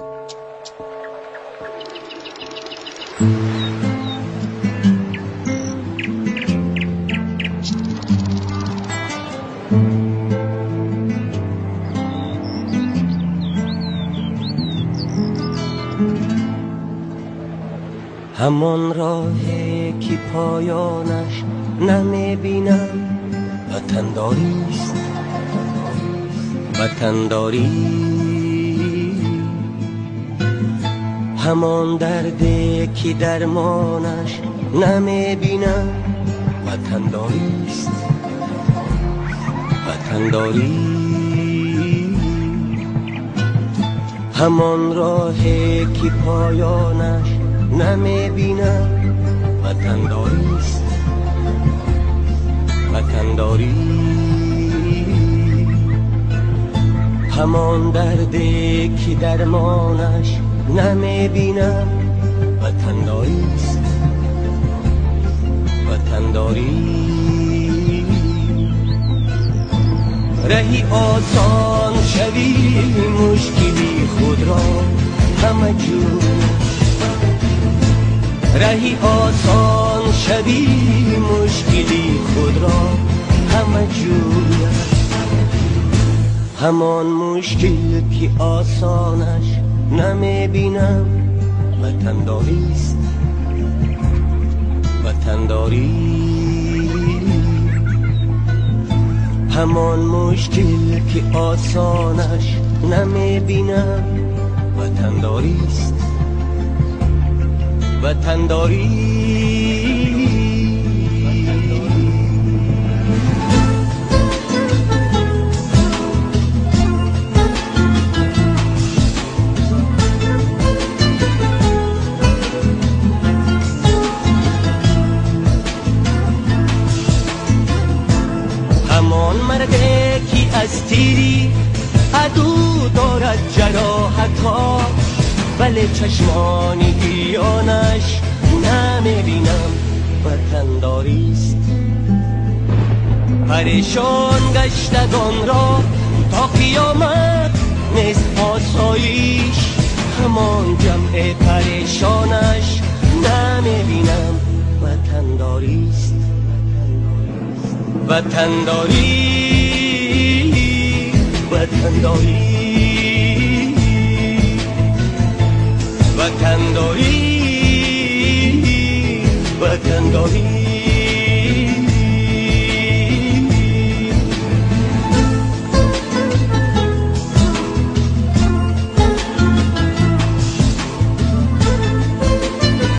همان راهی که پایانش نمیبینم وطنداریست، وطنداری. همان دردی که درمانش نمیبینم وطنداریست، وطنداری. همان راهی که پایانش نمیبینم وطنداریست، وطنداری. همان دردی که درمانش نمیبینم وطنداریست، وطنداری. رهی آسان شوی مشکلی خود را همه جور، رهی آسان شوی مشکلی خود را همه جور. همان مشکل که آسانش نمیبینم وطنداریست، وطنداری. همان مشکل که آسانش نمیبینم وطنداریست، وطنداری. همان مردی که از تیری عدو دارد جراحت‌ها، ولی چشمانی گیانش نمیبینم وطنداریست. پریشان گشتگان را تا قیامت نیست آسایش، همان جمع پریشانش نمیبینم وطنداریست، وطنداری. وطنداری، وطنداری، وطنداری.